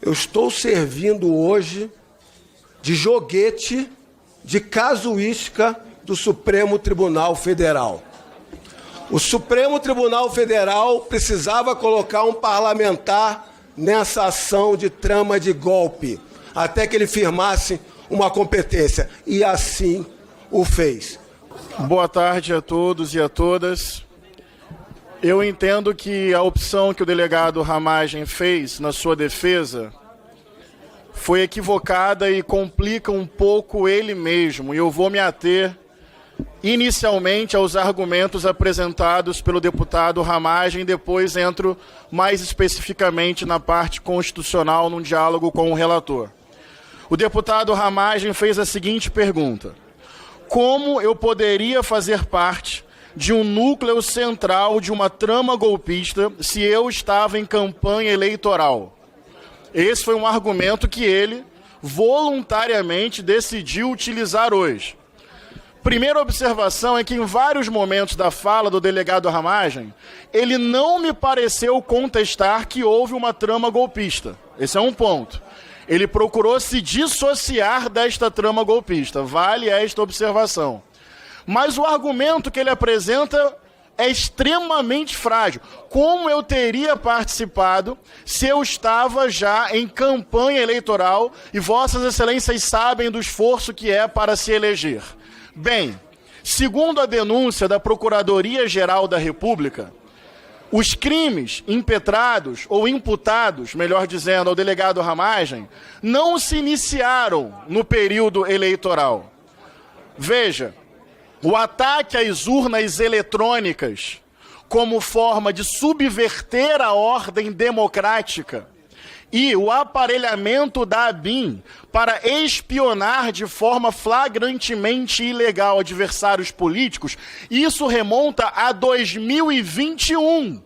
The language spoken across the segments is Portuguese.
Eu estou servindo hoje de joguete de casuística do Supremo Tribunal Federal. O Supremo Tribunal Federal precisava colocar um parlamentar nessa ação de trama de golpe, até que ele firmasse uma competência, e assim o fez. Boa tarde a todos e a todas. Eu entendo que a opção que o delegado Ramagem fez na sua defesa foi equivocada e complica um pouco ele mesmo. E eu vou me ater inicialmente aos argumentos apresentados pelo deputado Ramagem, depois entro mais especificamente na parte constitucional, num diálogo com o relator. O deputado Ramagem fez a seguinte pergunta: como eu poderia fazer parte de um núcleo central de uma trama golpista se eu estava em campanha eleitoral? Esse foi um argumento que ele voluntariamente decidiu utilizar hoje. Primeira observação é que em vários momentos da fala do delegado Ramagem, ele não me pareceu contestar que houve uma trama golpista. Esse é um ponto. Ele procurou se dissociar desta trama golpista. Vale esta observação. Mas o argumento que ele apresenta é extremamente frágil. Como eu teria participado se eu estava já em campanha eleitoral e Vossas Excelências sabem do esforço que é para se eleger? Bem, segundo a denúncia da Procuradoria-Geral da República, os crimes impetrados ou imputados, melhor dizendo, ao delegado Ramagem, não se iniciaram no período eleitoral. Veja, o ataque às urnas eletrônicas como forma de subverter a ordem democrática e o aparelhamento da ABIN para espionar de forma flagrantemente ilegal adversários políticos, isso remonta a 2021.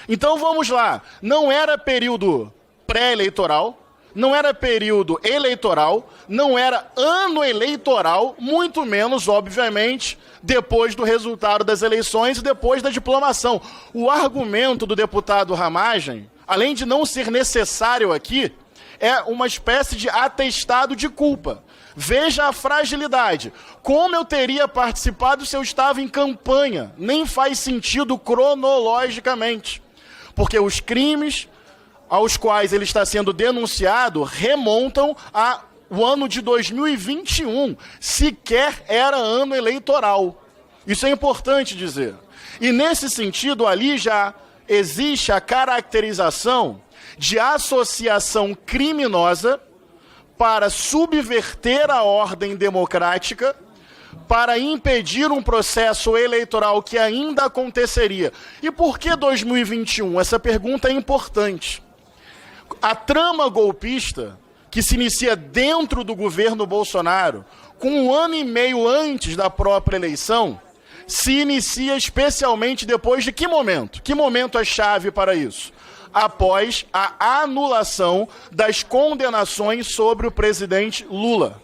Então vamos lá, não era período pré-eleitoral, não era período eleitoral, não era ano eleitoral, muito menos, obviamente, depois do resultado das eleições e depois da diplomação. O argumento do deputado Ramagem, além de não ser necessário aqui, é uma espécie de atestado de culpa. Veja a fragilidade. Como eu teria participado se eu estava em campanha? Nem faz sentido cronologicamente. Porque os crimes aos quais ele está sendo denunciado remontam ao ano de 2021. Sequer era ano eleitoral. Isso é importante dizer. E nesse sentido, ali já existe a caracterização de associação criminosa para subverter a ordem democrática, para impedir um processo eleitoral que ainda aconteceria. E por que 2021? Essa pergunta é importante. A trama golpista, que se inicia dentro do governo Bolsonaro, com um ano e meio antes da própria eleição, se inicia especialmente depois de que momento? Que momento é chave para isso? Após a anulação das condenações sobre o presidente Lula.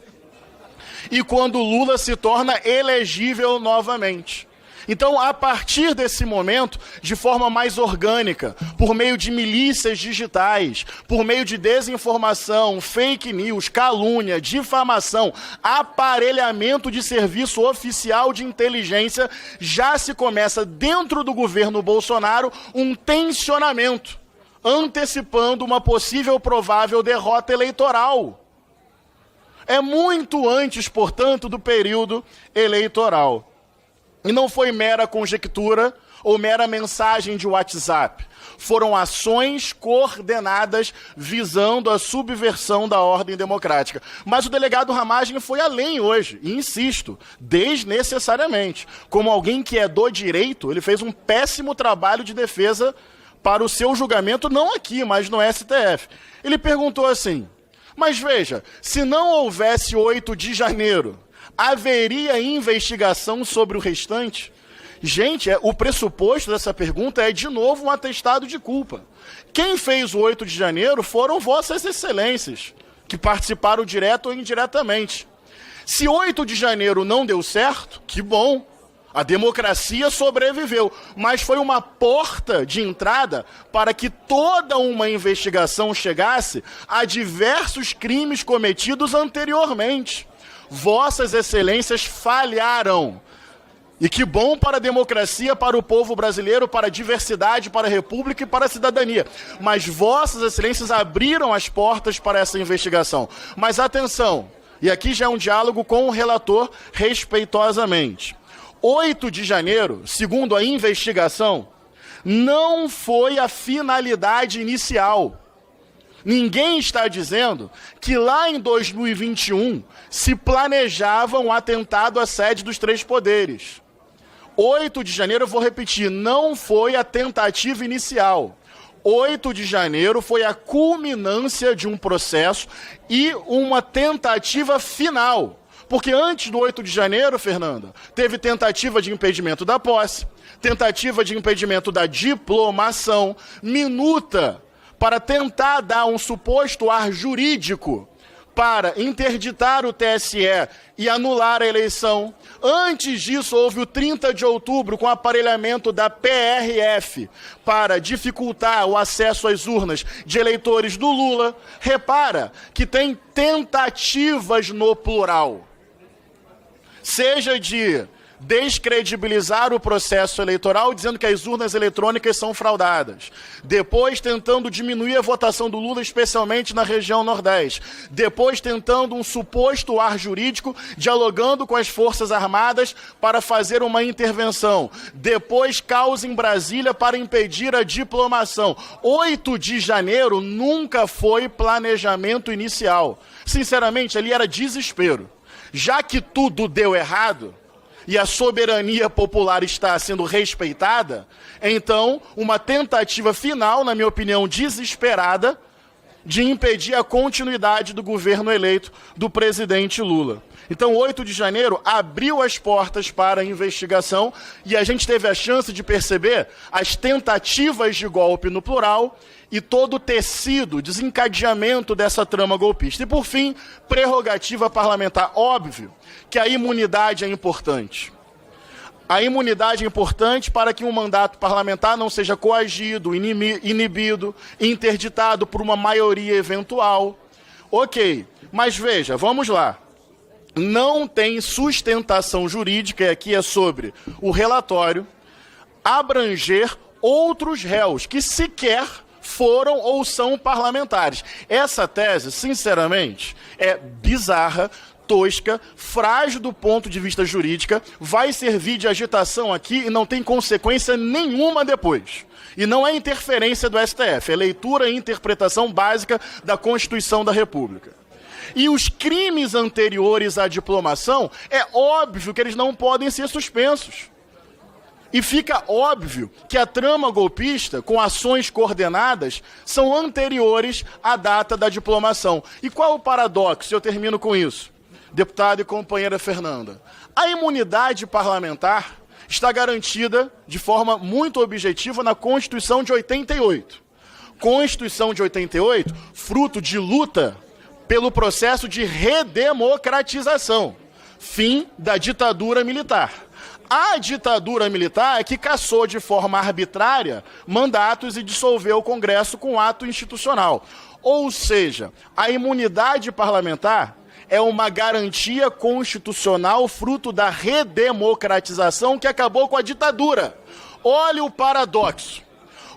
E quando Lula se torna elegível novamente. Então, a partir desse momento, de forma mais orgânica, por meio de milícias digitais, por meio de desinformação, fake news, calúnia, difamação, aparelhamento de serviço oficial de inteligência, já se começa dentro do governo Bolsonaro um tensionamento, antecipando uma possível provável derrota eleitoral. É muito antes, portanto, do período eleitoral. E não foi mera conjectura ou mera mensagem de WhatsApp. Foram ações coordenadas visando a subversão da ordem democrática. Mas o delegado Ramagem foi além hoje, e insisto, desnecessariamente. Como alguém que é do direito, ele fez um péssimo trabalho de defesa para o seu julgamento, não aqui, mas no STF. Ele perguntou assim: mas veja, se não houvesse 8 de janeiro, haveria investigação sobre o restante? Gente, o pressuposto dessa pergunta é, de novo, um atestado de culpa. Quem fez o 8 de janeiro foram Vossas Excelências, que participaram direto ou indiretamente. Se 8 de janeiro não deu certo, que bom. A democracia sobreviveu, mas foi uma porta de entrada para que toda uma investigação chegasse a diversos crimes cometidos anteriormente. Vossas excelências falharam. E que bom para a democracia, para o povo brasileiro, para a diversidade, para a república e para a cidadania. Mas vossas excelências abriram as portas para essa investigação. Mas atenção, e aqui já é um diálogo com o relator respeitosamente. 8 de janeiro, segundo a investigação, não foi a finalidade inicial. Ninguém está dizendo que lá em 2021 se planejava um atentado à sede dos três poderes. 8 de janeiro, eu vou repetir, não foi a tentativa inicial. 8 de janeiro foi a culminância de um processo e uma tentativa final. Porque antes do 8 de janeiro, Fernanda, teve tentativa de impedimento da posse, tentativa de impedimento da diplomação, minuta para tentar dar um suposto ar jurídico para interditar o TSE e anular a eleição. Antes disso, houve o 30 de outubro com o aparelhamento da PRF para dificultar o acesso às urnas de eleitores do Lula. Repara que tem tentativas no plural. Seja de descredibilizar o processo eleitoral, dizendo que as urnas eletrônicas são fraudadas. Depois tentando diminuir a votação do Lula, especialmente na região Nordeste. Depois tentando um suposto ar jurídico, dialogando com as Forças Armadas para fazer uma intervenção. Depois caos em Brasília para impedir a diplomação. 8 de janeiro nunca foi planejamento inicial. Sinceramente, ali era desespero. Já que tudo deu errado e a soberania popular está sendo respeitada, então uma tentativa final, na minha opinião, desesperada, de impedir a continuidade do governo eleito do presidente Lula. Então, 8 de janeiro abriu as portas para a investigação e a gente teve a chance de perceber as tentativas de golpe no plural e todo o tecido, desencadeamento dessa trama golpista. E, por fim, prerrogativa parlamentar. Óbvio que a imunidade é importante. A imunidade é importante para que um mandato parlamentar não seja coagido, inibido, interditado por uma maioria eventual. Ok, mas veja, vamos lá. Não tem sustentação jurídica, e aqui é sobre o relatório, abranger outros réus que sequer foram ou são parlamentares. Essa tese, sinceramente, é bizarra, tosca, frágil do ponto de vista jurídico, vai servir de agitação aqui e não tem consequência nenhuma depois. E não é interferência do STF, é leitura e interpretação básica da Constituição da República. E os crimes anteriores à diplomação, é óbvio que eles não podem ser suspensos. E fica óbvio que a trama golpista, com ações coordenadas, são anteriores à data da diplomação. E qual o paradoxo? Eu termino com isso. Deputada e companheira Fernanda, a imunidade parlamentar está garantida de forma muito objetiva na Constituição de 88. Constituição de 88, fruto de luta pelo processo de redemocratização, fim da ditadura militar. A ditadura militar é que cassou de forma arbitrária mandatos e dissolveu o Congresso com ato institucional. Ou seja, a imunidade parlamentar é uma garantia constitucional fruto da redemocratização que acabou com a ditadura. Olha o paradoxo.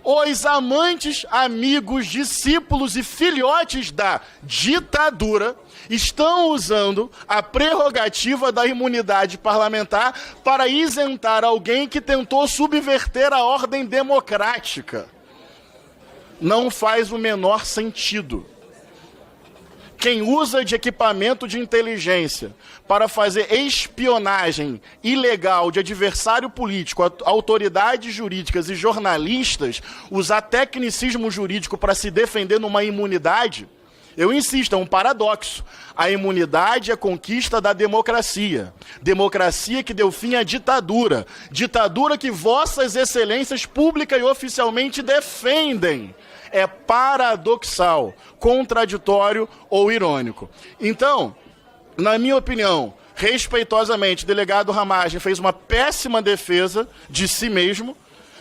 Os amantes, amigos, discípulos e filhotes da ditadura estão usando a prerrogativa da imunidade parlamentar para isentar alguém que tentou subverter a ordem democrática. Não faz o menor sentido. Quem usa de equipamento de inteligência para fazer espionagem ilegal de adversário político, autoridades jurídicas e jornalistas, usar tecnicismo jurídico para se defender numa imunidade, eu insisto, é um paradoxo. A imunidade é conquista da democracia. Democracia que deu fim à ditadura. Ditadura que vossas excelências pública e oficialmente defendem. É paradoxal, contraditório ou irônico. Então, na minha opinião, respeitosamente, o delegado Ramagem fez uma péssima defesa de si mesmo,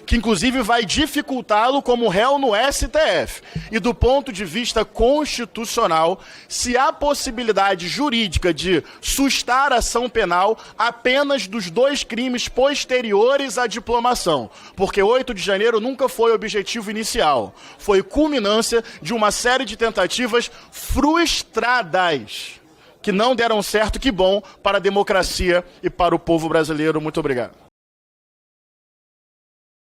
que inclusive vai dificultá-lo como réu no STF. E do ponto de vista constitucional, se há possibilidade jurídica de sustar ação penal apenas dos 2 crimes posteriores à diplomação, porque 8 de janeiro nunca foi o objetivo inicial, foi culminância de uma série de tentativas frustradas, que não deram certo. Que bom para a democracia e para o povo brasileiro. Muito obrigado.